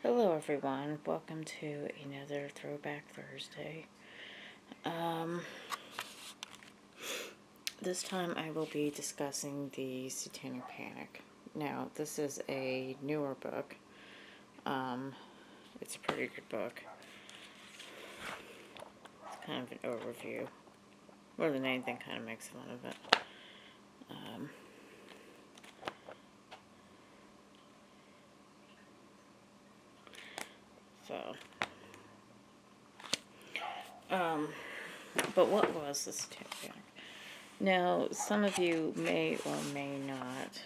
Hello everyone, welcome to another Throwback Thursday. This time I will be discussing the Satanic Panic. Now, this is a newer book. It's a pretty good book. It's kind of an overview. More than anything, kind of makes fun of it. But what was the Satanic Panic? Now, some of you may or may not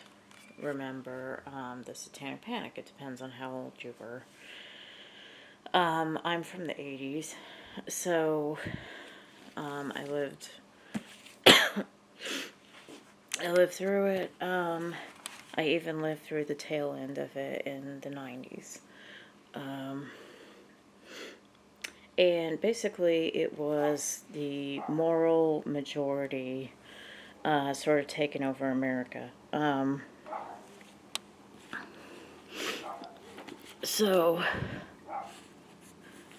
remember the Satanic Panic. It depends on how old you were. I'm from the 80s, so I lived through it. I even lived through the tail end of it in the 90s. And basically it was the moral majority sort of taking over America. So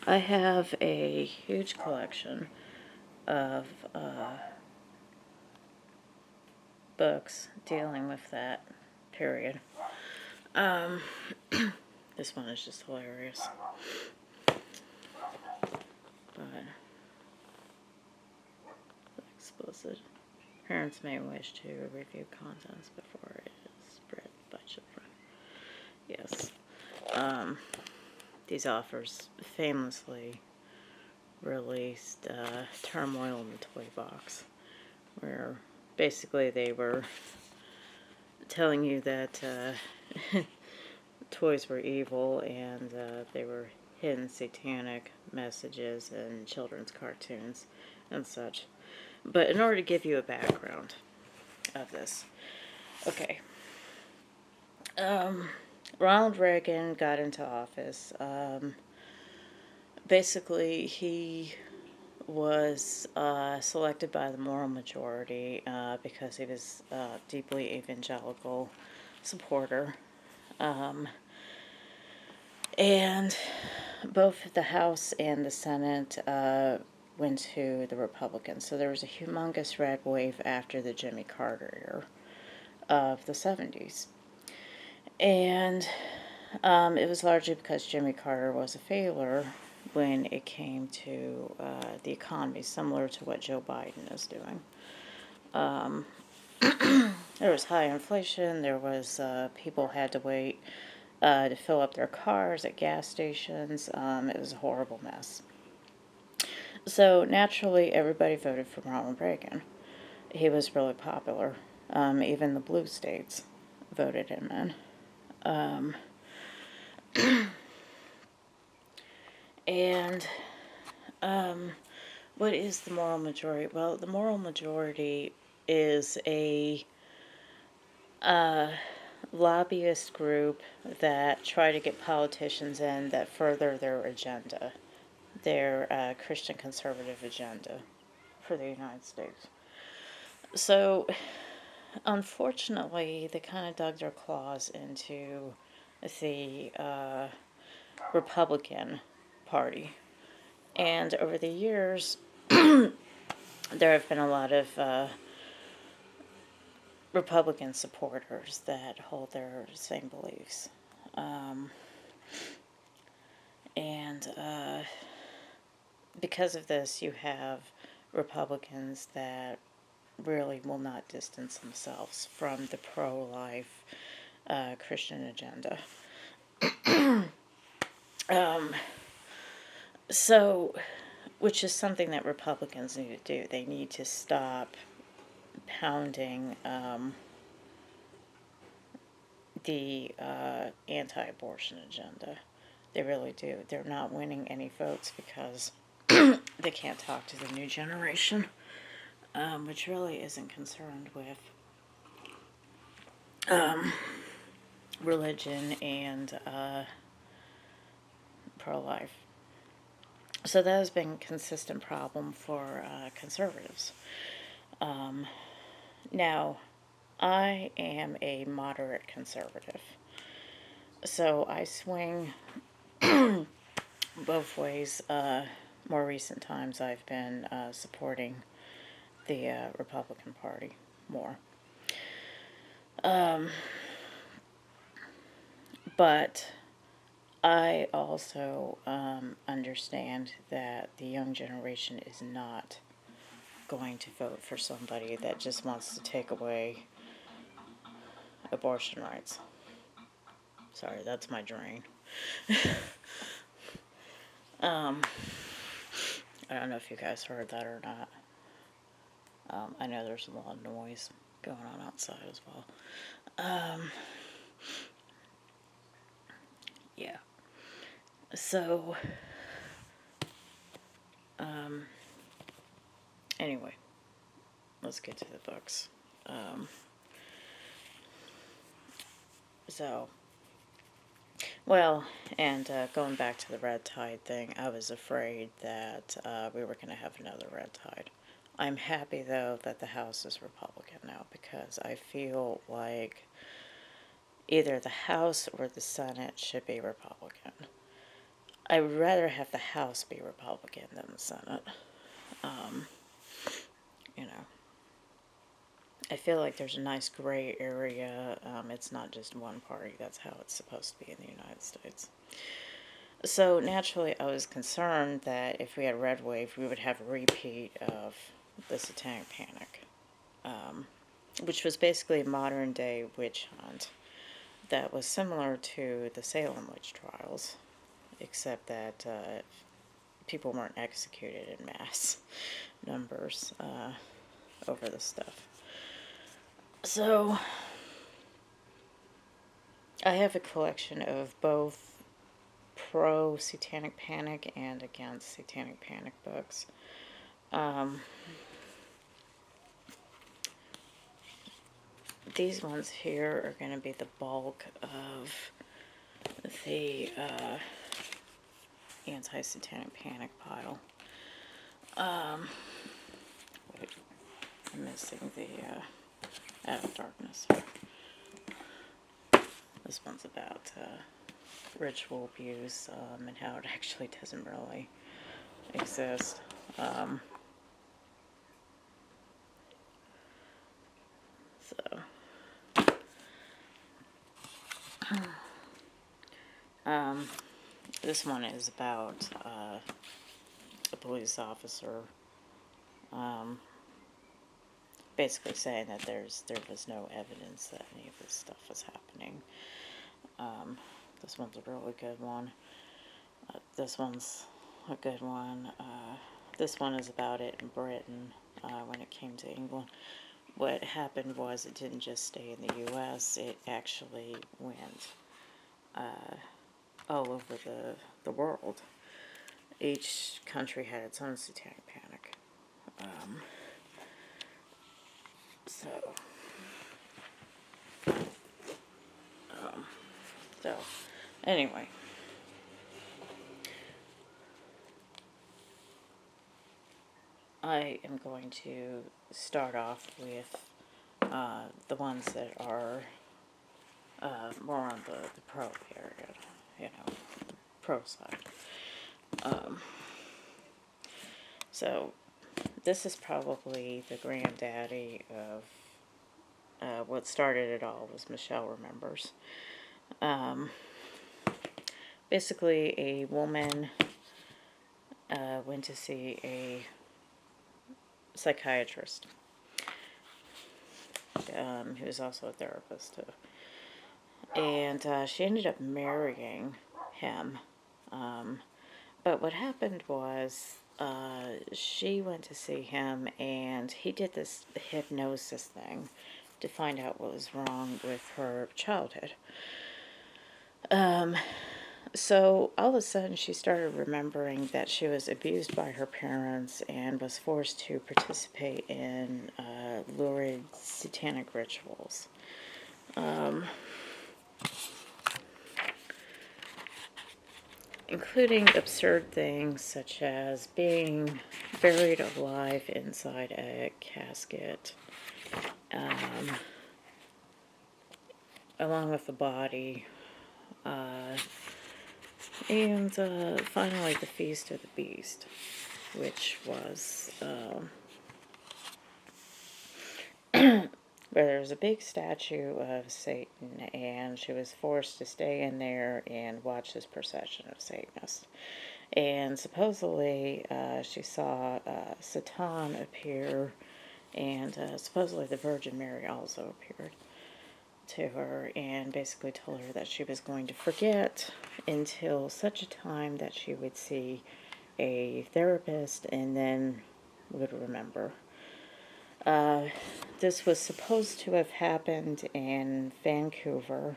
I have a huge collection of books dealing with that period. This one is just hilarious. But explicit. Parents may wish to review contents before it is read by children. Yes. These authors famously released Turmoil in the Toy Box, where basically they were telling you that toys were evil and they were hidden satanic messages in children's cartoons and such. But in order to give you a background of this, okay. Ronald Reagan got into office. Basically, he was selected by the moral majority because he was a deeply evangelical supporter. And both the House and the Senate went to the Republicans. So there was a humongous red wave after the Jimmy Carter era of the 70s. And it was largely because Jimmy Carter was a failure when it came to the economy, similar to what Joe Biden is doing. There was high inflation. There was people had to wait to fill up their cars at gas stations. It was a horrible mess. So naturally, everybody voted for Ronald Reagan. He was really popular. Even the blue states voted him in. And what is the moral majority? Well, the moral majority is a lobbyist group that try to get politicians in that further their agenda, their Christian conservative agenda for the United States. So, unfortunately, they kind of dug their claws into the Republican Party. And over the years, there have been a lot of Republican supporters that hold their same beliefs. And because of this, you have Republicans that really will not distance themselves from the pro-life Christian agenda. So, which is something that Republicans need to do. They need to stop pounding the anti-abortion agenda. They really do. They're not winning any votes because they can't talk to the new generation, which really isn't concerned with religion and pro-life. So that has been a consistent problem for conservatives. Now, I am a moderate conservative. So I swing both ways. More recent times I've been supporting the Republican Party more. But I also understand that the young generation is not going to vote for somebody that just wants to take away abortion rights. Sorry, that's my drain. I don't know if you guys heard that or not. I know there's a lot of noise going on outside as well. Yeah. So, anyway, let's get to the books. Going back to the red tide thing, I was afraid that we were going to have another red tide. I'm happy, though, that the House is Republican now, because I feel like either the House or the Senate should be Republican. I would rather have the House be Republican than the Senate. You know, I feel like there's a nice gray area. It's not just one party. That's how it's supposed to be in the United States. So naturally, I was concerned that if we had a red wave, we would have a repeat of the Satanic Panic, which was basically a modern-day witch hunt that was similar to the Salem witch trials, except that people weren't executed in mass numbers over this stuff. So, I have a collection of both pro-Satanic Panic and against Satanic Panic books. These ones here are going to be the bulk of the anti-Satanic Panic pile. Wait, I'm missing the Out of Darkness. This one's about ritual abuse and how it actually doesn't really exist. This one is about a police officer basically saying that there was no evidence that any of this stuff was happening. This one's a really good one. This one's a good one. This one is about it in Britain when it came to England. What happened was it didn't just stay in the U.S., it actually went all over the world. Each country had its own Satanic Panic. Anyway. I am going to start off with the ones that are more on the pro area, pro side. So this is probably the granddaddy of what started it all, was Michelle Remembers. Basically, a woman went to see a psychiatrist. He was also a therapist too. And she ended up marrying him. But what happened was she went to see him and he did this hypnosis thing to find out what was wrong with her childhood. So all of a sudden she started remembering that she was abused by her parents and was forced to participate in lurid satanic rituals. Including absurd things such as being buried alive inside a casket, along with the body. And finally, the Feast of the Beast, which was where there was a big statue of Satan, and she was forced to stay in there and watch this procession of Satanists. And supposedly, she saw Satan appear, and supposedly the Virgin Mary also appeared to her and basically told her that she was going to forget until such a time that she would see a therapist and then would remember. This was supposed to have happened in Vancouver,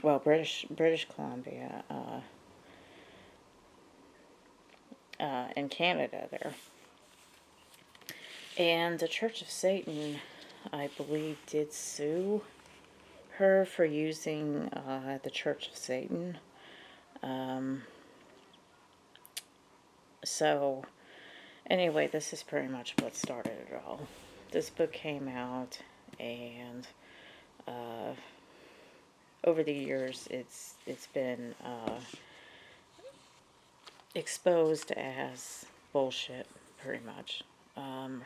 British Columbia, in Canada there. And the Church of Satan, I believe, did sue her for using the Church of Satan. So, anyway, this is pretty much what started it all. This book came out, and over the years, it's been exposed as bullshit, pretty much.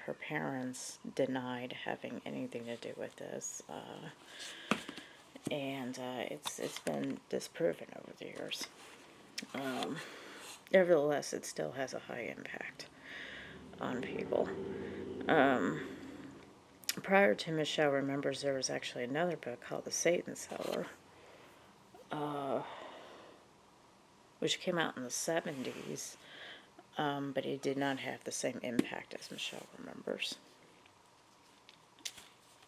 Her parents denied having anything to do with this, and it's been disproven over the years. Nevertheless, it still has a high impact on people. Prior to Michelle Remembers, there was actually another book called The Satan Seller, which came out in the 70s, but it did not have the same impact as Michelle Remembers.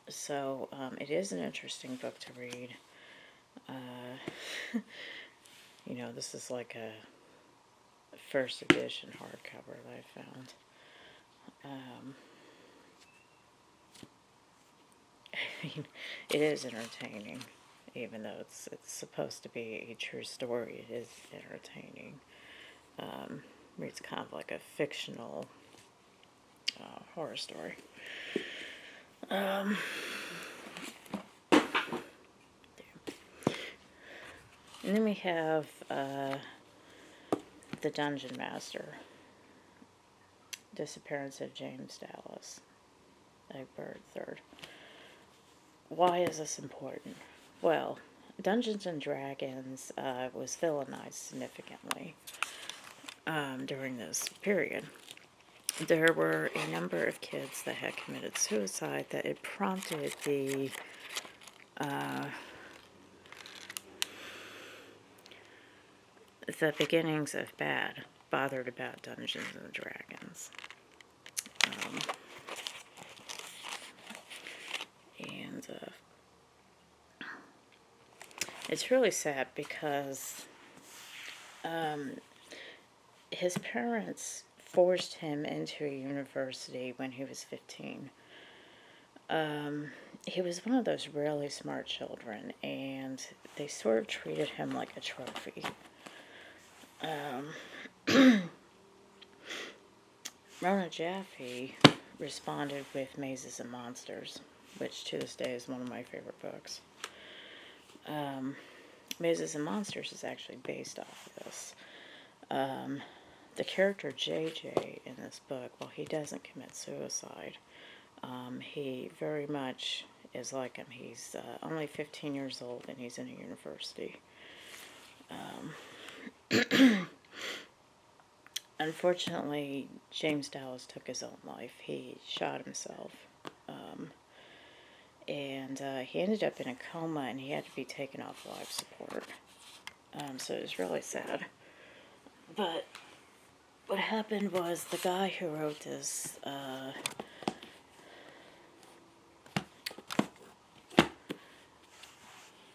So, it is an interesting book to read. You know, this is like a first edition hardcover that I found. I mean, it is entertaining, even though it's supposed to be a true story. It is entertaining. It's kind of like a fictional horror story. And then we have The Dungeon Master, Disappearance of James Dallas, Egbert III. Why is this important? Well, Dungeons and Dragons was villainized significantly during this period. There were a number of kids that had committed suicide that it prompted the beginnings of bothered about Dungeons and Dragons. And it's really sad because his parents forced him into a university when he was 15. He was one of those really smart children, and they sort of treated him like a trophy. Rona Jaffe responded with Mazes and Monsters, which to this day is one of my favorite books. Mazes and Monsters is actually based off of this. The character JJ in this book, well, he doesn't commit suicide. He very much is like him. He's only 15 years old and he's in a university. Unfortunately, James Dallas took his own life. He shot himself. And he ended up in a coma and he had to be taken off life support. So it was really sad. But what happened was the guy who wrote this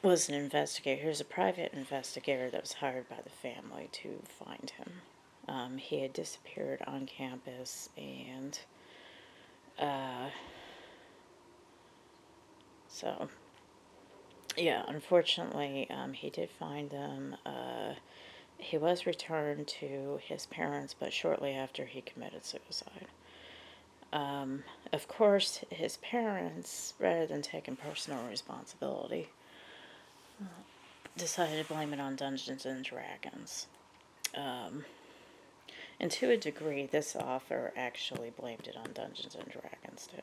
was an investigator. He was a private investigator that was hired by the family to find him. He had disappeared on campus, and so, yeah, unfortunately, he did find them. He was returned to his parents, but shortly after he committed suicide. Of course, his parents, rather than taking personal responsibility, decided to blame it on Dungeons and Dragons. And to a degree, this author actually blamed it on Dungeons and Dragons, too.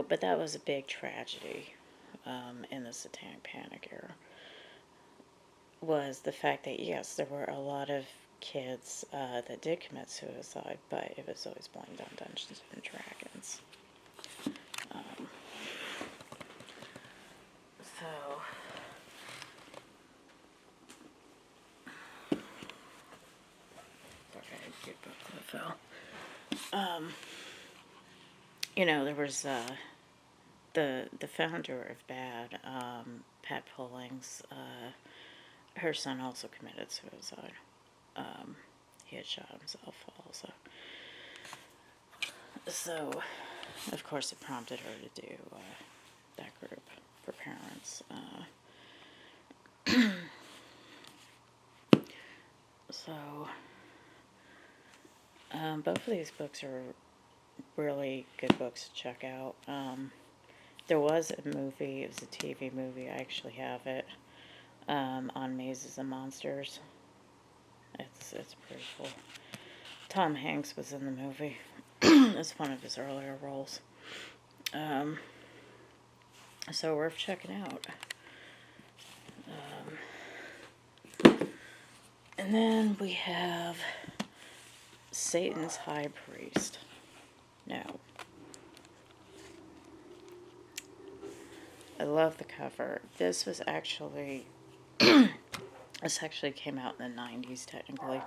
But that was a big tragedy in the Satanic Panic era, was the fact that, yes, there were a lot of kids that did commit suicide, but it was always blamed on Dungeons and Dragons. There was the founder of BAD, Pat Pullings, her son also committed suicide. He had shot himself also. So, of course, it prompted her to do that group for parents. Both of these books are really good books to check out. There was a movie, it was a TV movie, I actually have it, on Mazes and Monsters. It's pretty cool. Tom Hanks was in the movie. It's one of his earlier roles. So worth checking out. And then we have Satan's High Priest. Now, I love the cover. This was actually, this actually came out in the 90s, technically.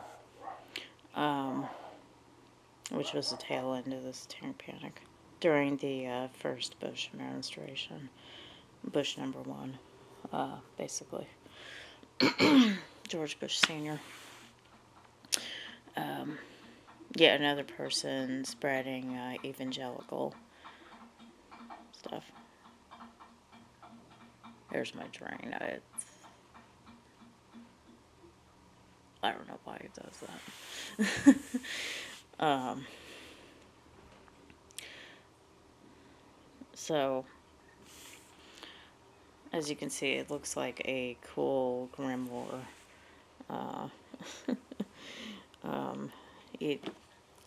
Which was the tail end of the Satanic Panic. During the first Bush administration. Bush number 1, basically. George Bush Sr. Yet another person spreading evangelical stuff. There's my drain. I don't know why it does that. So, as you can see, it looks like a cool grimoire.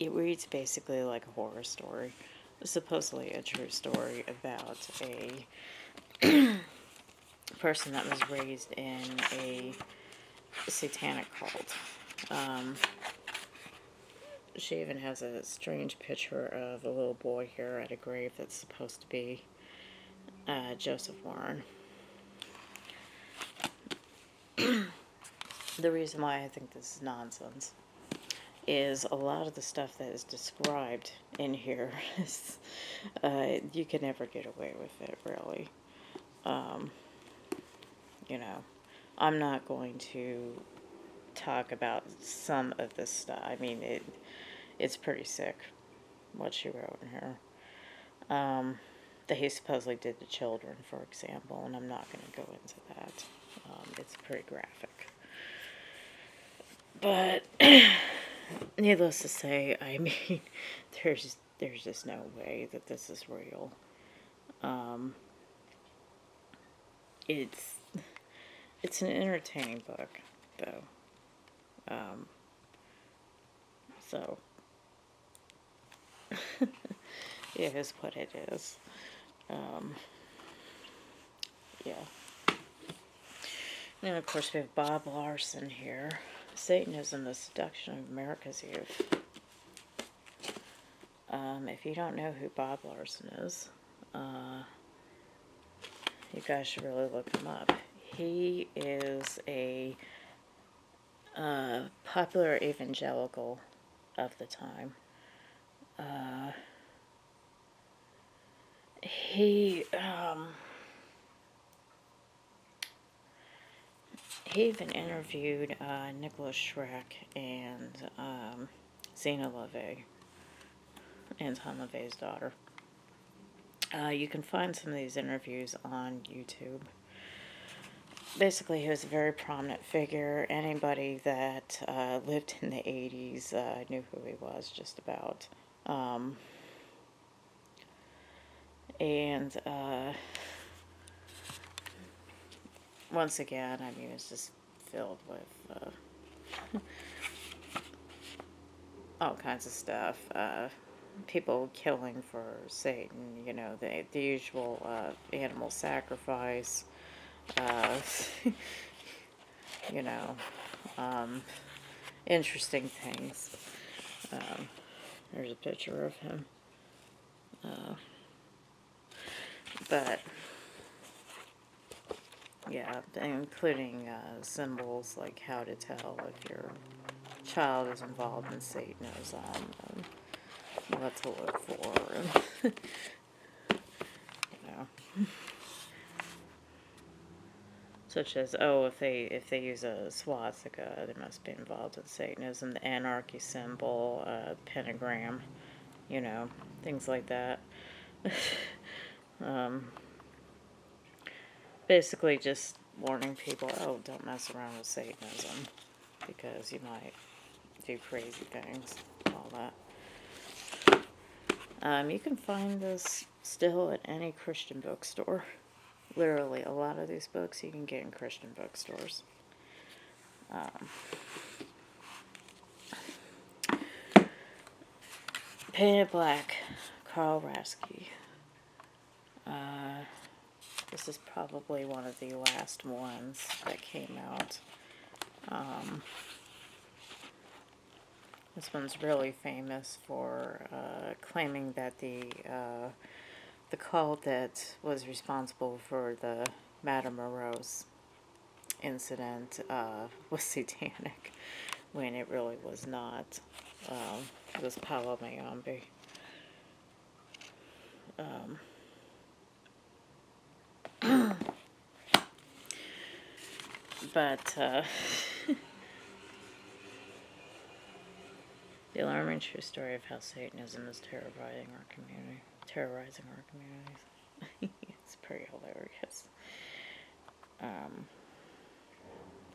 It reads basically like a horror story. Supposedly a true story about a person that was raised in a satanic cult. She even has a strange picture of a little boy here at a grave that's supposed to be Joseph Warren. The reason why I think this is nonsense is a lot of the stuff that is described in here is, you can never get away with it, really. I'm not going to talk about some of this stuff. I mean, it's pretty sick what she wrote in here. That he supposedly did to children, for example, and I'm not going to go into that. It's pretty graphic. But needless to say, I mean, there's just no way that this is real. It's an entertaining book, though. So it is what it is. Yeah. And of course we have Bob Larson here. Satanism, the Seduction of America's Youth. If you don't know who Bob Larson is, you guys should really look him up. He is a popular evangelical of the time. He even interviewed Nicholas Schreck and Zena LaVey, Anton LaVey's daughter. You can find some of these interviews on YouTube. Basically, he was a very prominent figure. Anybody that lived in the 80s knew who he was, just about. And once again, I mean, it's just filled with all kinds of stuff. People killing for Satan, you know, the usual animal sacrifice, you know, interesting things. There's a picture of him. But, yeah, including symbols like how to tell if your child is involved in Satanism, and what to look for, and, you know. Such as, oh, if they use a swastika, they must be involved in Satanism, the anarchy symbol, pentagram, you know, things like that. Basically just warning people, oh, don't mess around with Satanism, because you might do crazy things, all that. You can find this still at any Christian bookstore. Literally, a lot of these books you can get in Christian bookstores. Painted Black, Carl Rasky. This is probably one of the last ones that came out. This one's really famous for claiming that the cult that was responsible for the Madame Rose incident was satanic, when it really was not. It was Paolo Mayombe. But the alarming true story of how Satanism is terrorizing our communities. It's pretty hilarious.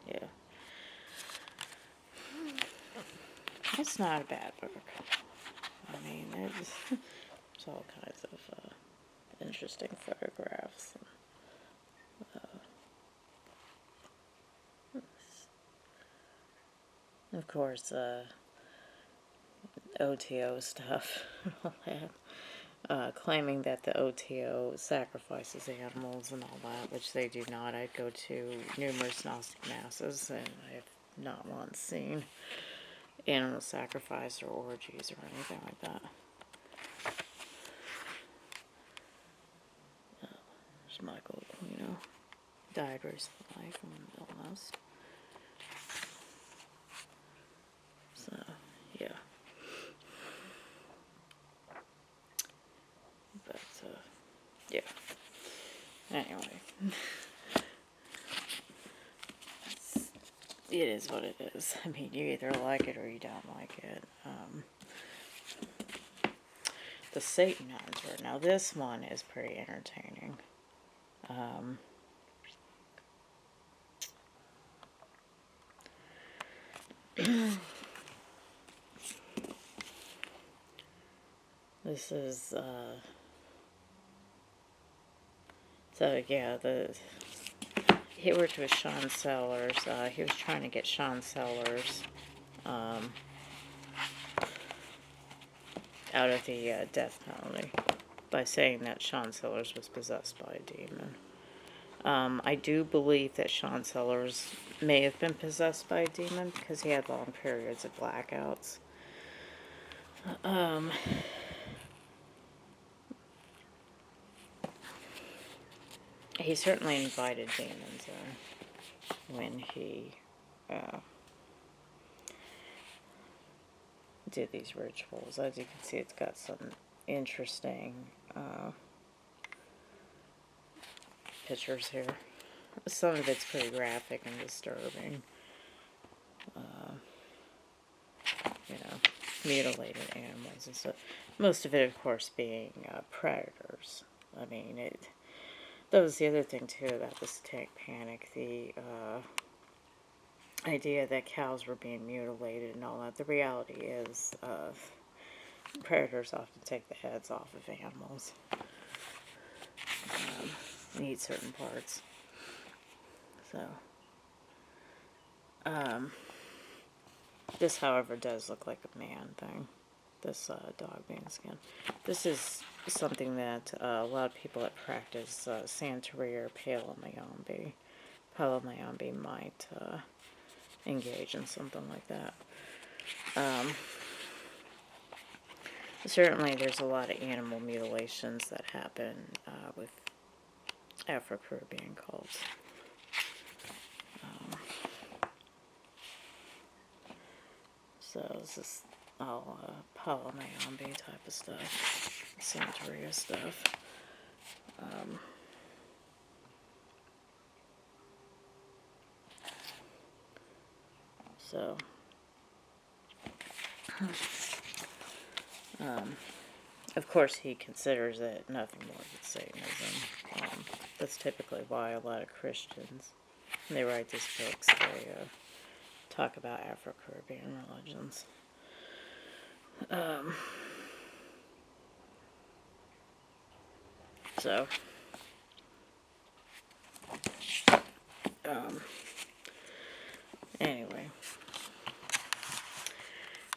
Yeah. It's not a bad book. I mean, there's all kinds of interesting photographs. Of course, OTO stuff, all that. Claiming that the OTO sacrifices animals and all that, which they do not. I go to numerous Gnostic masses, and I have not once seen animal sacrifice or orgies or anything like that. There's Michael Aquino. Died recently from an illness. So, yeah. But, yeah. Anyway. It is what it is. I mean, you either like it or you don't like it. The Satan Hunter. Now, this one is pretty entertaining. This is, so yeah, he worked with Sean Sellers. He was trying to get Sean Sellers out of the death penalty by saying that Sean Sellers was possessed by a demon. I do believe that Sean Sellers may have been possessed by a demon because he had long periods of blackouts. He certainly invited demons in when he did these rituals. As you can see, it's got some interesting pictures here. Some of it's pretty graphic and disturbing. You know, mutilated animals and stuff. Most of it, of course, being predators. I mean, that was the other thing, too, about the Satanic Panic. The idea that cows were being mutilated and all that. The reality is predators often take the heads off of animals. and eat certain parts. So, this, however, does look like a man thing. This dog being skinned. This is something that a lot of people that practice Santeria or Palomayombe might engage in something like that. Certainly there's a lot of animal mutilations that happen with Afro-Caribbean cults. So this is all Palomayombe type of stuff, Santeria stuff. So, of course, he considers it nothing more than Satanism. That's typically why a lot of Christians, when they write these books, they talk about Afro-Caribbean religions. Anyway.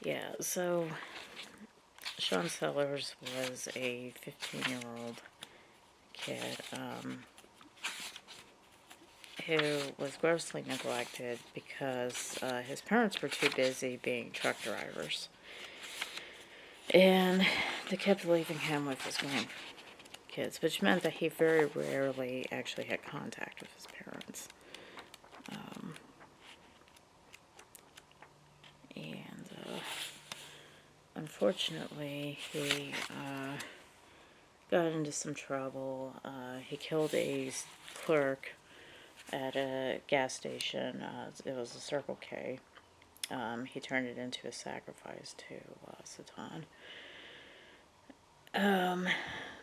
Yeah, so Sean Sellers was a 15-year-old kid who was grossly neglected because his parents were too busy being truck drivers. And they kept leaving him with his grandkids, which meant that he very rarely actually had contact with his parents. Unfortunately, he got into some trouble. He killed a clerk at a gas station. It was a Circle K. He turned it into a sacrifice to Satan.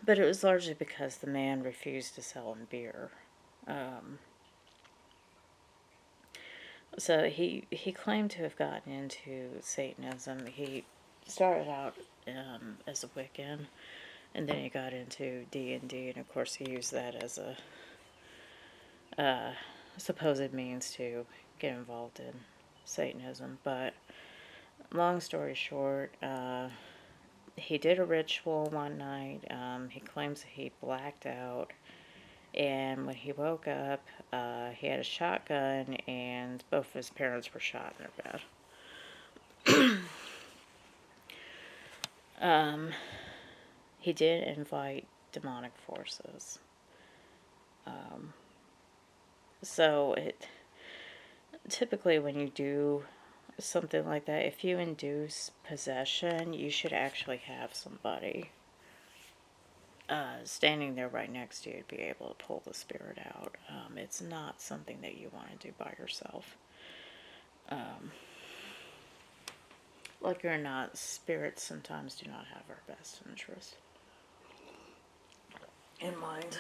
But it was largely because the man refused to sell him beer. So he claimed to have gotten into Satanism. He started out as a Wiccan, and then he got into D&D, and of course he used that as a supposed means to get involved in Satanism. But long story short, he did a ritual one night. He claims that he blacked out, and when he woke up, he had a shotgun, and both of his parents were shot in their bed. He did invite demonic forces. So typically when you do something like that, if you induce possession, you should actually have somebody standing there right next to you to be able to pull the spirit out. It's not something that you want to do by yourself. Like it or not, spirits sometimes do not have our best interest in mind.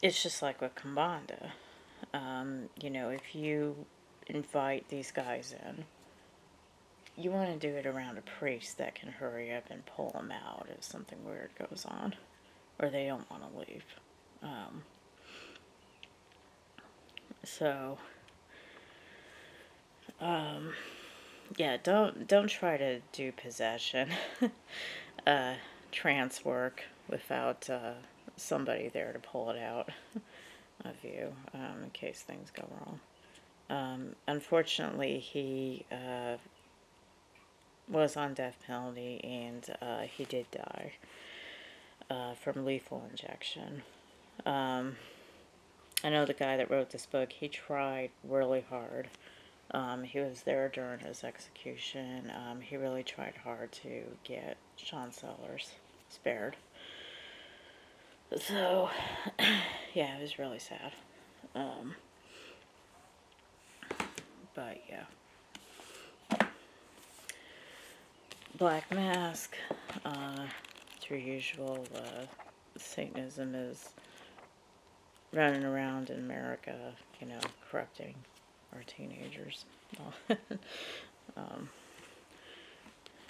It's just like with Kambanda. If you invite these guys in, you want to do it around a priest that can hurry up and pull them out if something weird goes on, or they don't want to leave. Yeah, don't try to do possession, trance work without somebody there to pull it out of you in case things go wrong. Unfortunately, he was on death penalty, and he did die from lethal injection. I know the guy that wrote this book, he tried really hard. He was there during his execution. He really tried hard to get Sean Sellers spared. So, yeah, it was really sad. But, yeah. Black Mask, as usual, Satanism is running around in America, corrupting our teenagers.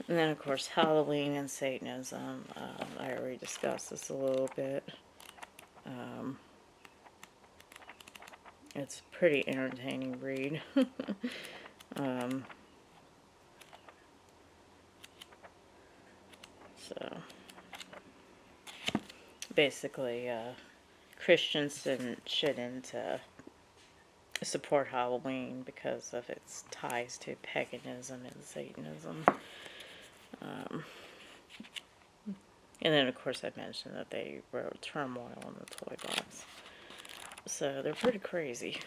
And then, of course, Halloween and Satanism. I already discussed this a little bit. It's a pretty entertaining read. So, basically, Christians shouldn't support Halloween because of its ties to paganism and Satanism. And then, of course, I mentioned that they wrote turmoil in the toy box. So they're pretty crazy.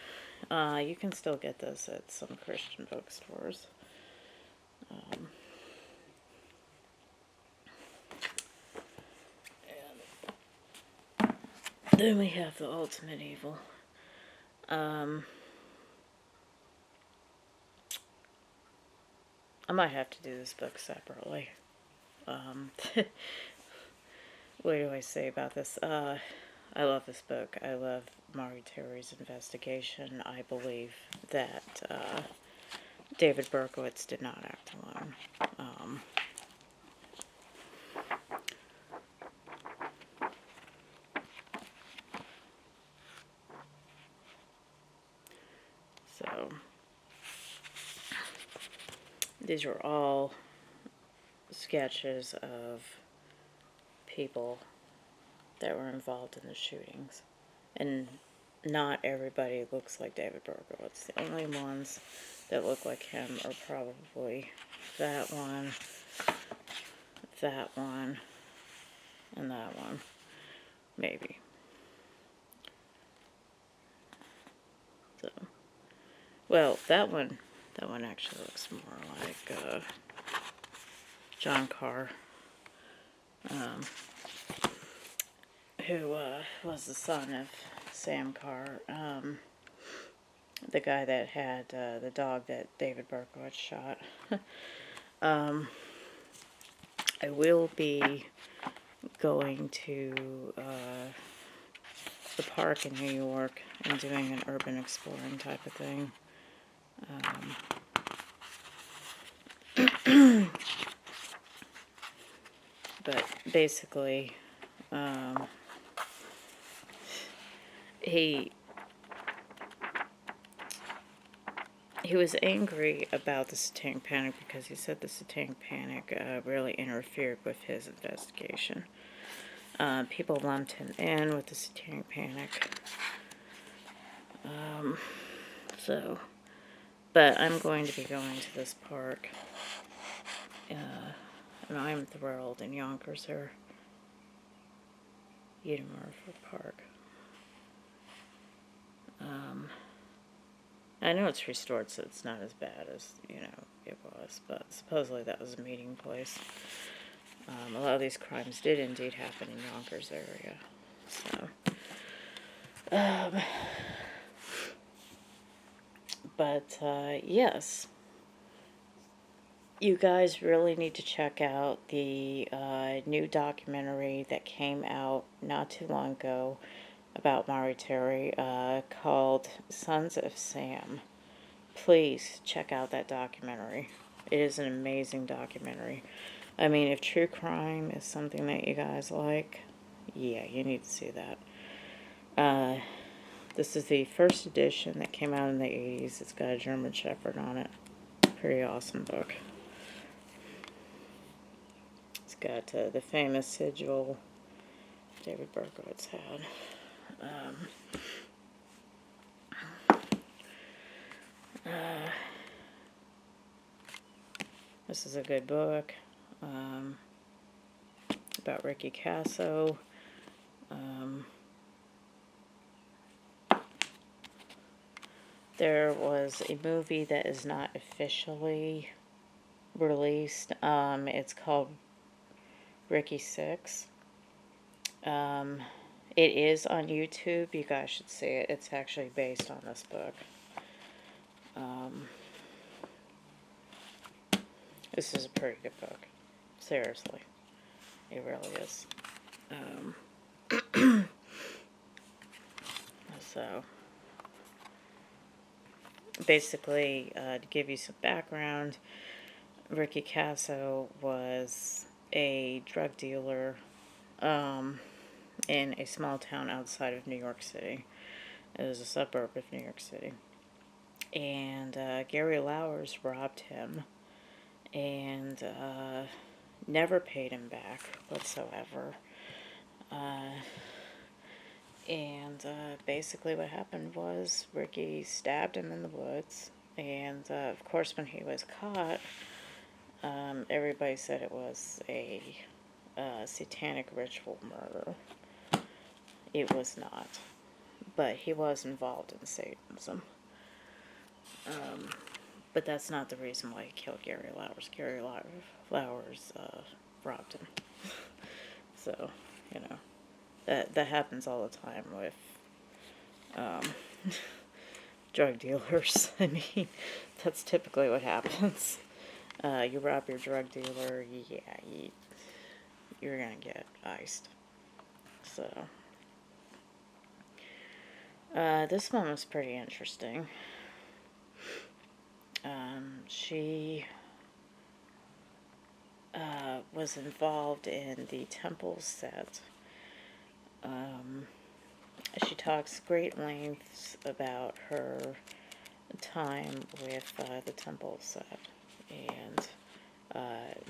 You can still get this at some Christian bookstores. And then we have the Ultimate Evil. I might have to do this book separately. What do I say about this? I love this book. I love Mari Terry's investigation. I believe that David Berkowitz did not act alone. So, these are all sketches of people that were involved in the shootings. And not everybody looks like David Berkowitz. The only ones that look like him are probably that one, and that one. Maybe. So, well, that one actually looks more like John Carr, who was the son of Sam Carr, the guy that had the dog that David Berkowitz shot. I will be going to the park in New York and doing an urban exploring type of thing. But basically, he was angry about the Satanic Panic because he said the Satanic Panic really interfered with his investigation. People lumped him in with the Satanic Panic. But I'm going to be going to this park. And I'm thrilled in Yonkers or Udemurford Park. I know it's restored, so it's not as bad as, it was, but supposedly that was a meeting place. A lot of these crimes did indeed happen in Yonkers area, so. But, yes. You guys really need to check out the new documentary that came out not too long ago about Mari Terry called Sons of Sam. Please check out that documentary. It is an amazing documentary. I mean, if true crime is something that you guys like, yeah, you need to see that. This is the first edition that came out in the 80s. It's got a German Shepherd on it. Pretty awesome book. It's got the famous sigil David Berkowitz had. This is a good book about Ricky Casso. There was a movie that is not officially released. It's called Ricky 6. It is on YouTube. You guys should see it. It's actually based on this book. This is a pretty good book. Seriously. It really is. So, basically, to give you some background, Ricky Casso was a drug dealer in a small town outside of New York City. It was a suburb of New York City. And Gary Lauwers robbed him and never paid him back whatsoever. And basically what happened was Ricky stabbed him in the woods. And of course when he was caught, everybody said it was a satanic ritual murder. It was not. But he was involved in Satanism. But that's not the reason why he killed Gary Lauwers. Gary Lauwers robbed him. So, you know, that happens all the time with drug dealers. I mean, that's typically what happens. You rob your drug dealer, yeah, you're gonna get iced. So, this one was pretty interesting. She was involved in the temple set. She talks great lengths about her time with the temple set and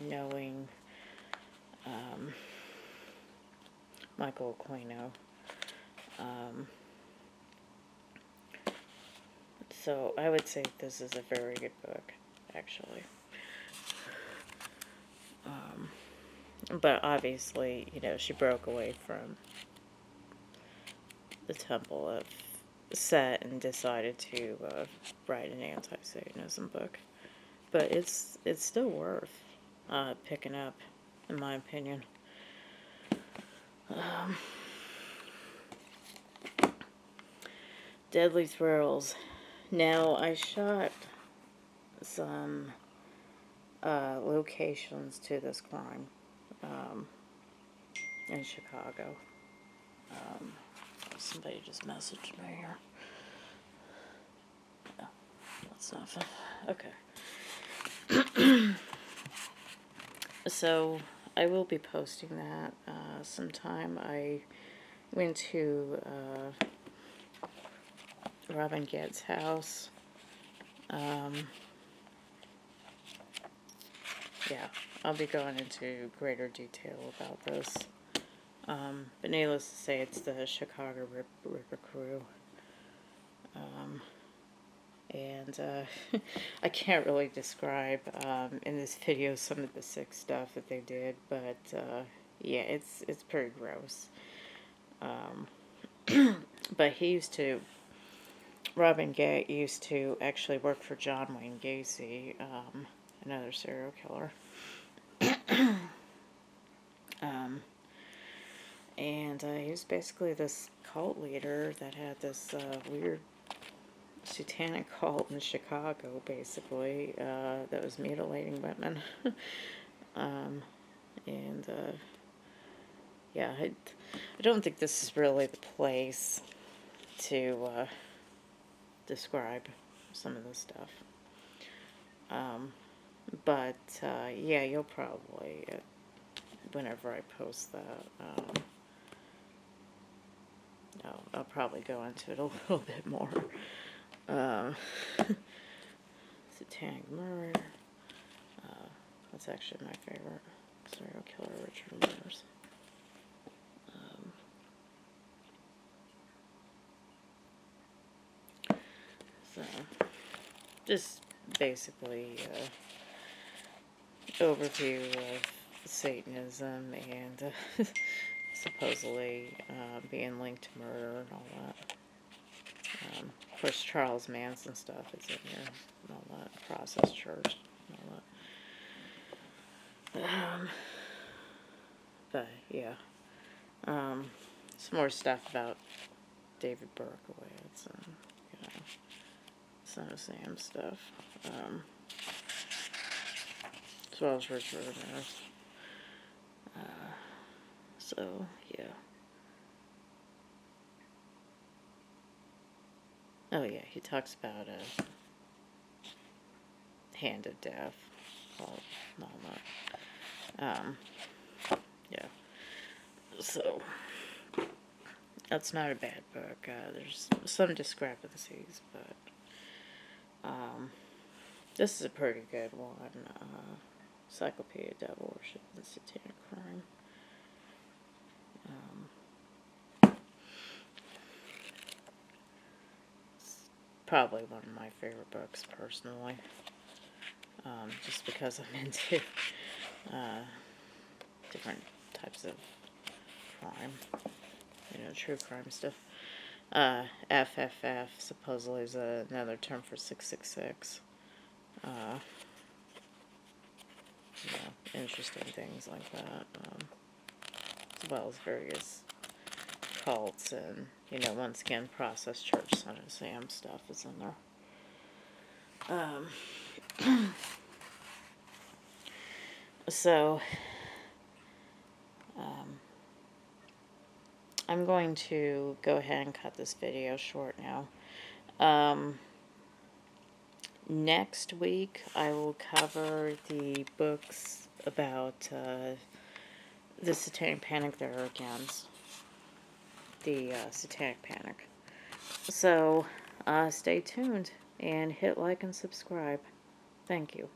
knowing Michael Aquino. So I would say this is a very good book, actually. But obviously, you know, she broke away from the temple of set and decided to write an anti-Satanism book. But it's still worth picking up, in my opinion. Deadly Swirls. Now, I shot some locations to this crime in Chicago. Somebody just messaged me here. No, that's nothing. Okay. So, I will be posting that sometime. I went to Robin Gett's house. Yeah, I'll be going into greater detail about this. But needless to say, it's the Chicago Ripper Crew. And I can't really describe in this video some of the sick stuff that they did, but yeah, it's pretty gross. But Robin Gett used to actually work for John Wayne Gacy, another serial killer. And he was basically this cult leader that had this weird satanic cult in Chicago, basically, that was mutilating women. Yeah, I don't think this is really the place to describe some of this stuff. But yeah, you'll probably, whenever I post that, I'll probably go into it a little bit more. Satanic murder. That's actually my favorite serial killer, Richard Ramirez. So, just basically overview of Satanism and supposedly being linked to murder and all that. Of course, Charles Manson stuff is in here, and all that, Process Church, and all that. But, yeah. Some more stuff about David Berkowitz and, you know, Son of Sam stuff. As well as Richard Ramirez. So, yeah. Oh, yeah, he talks about a hand of death. cult and all that. Yeah. So, that's not a bad book. There's some discrepancies, but this is a pretty good one. Encyclopedia of Devil Worship and Satanic Crime. It's probably one of my favorite books, personally. Just because I'm into different types of crime. True crime stuff. FFF supposedly is another term for 666. Interesting things like that. As well as various cults and, once again, Process Church, Son of Sam stuff is in there. So, I'm going to go ahead and cut this video short now. Next week, I will cover the books about the Satanic Panic there again. The Satanic Panic. So, stay tuned and hit like and subscribe. Thank you.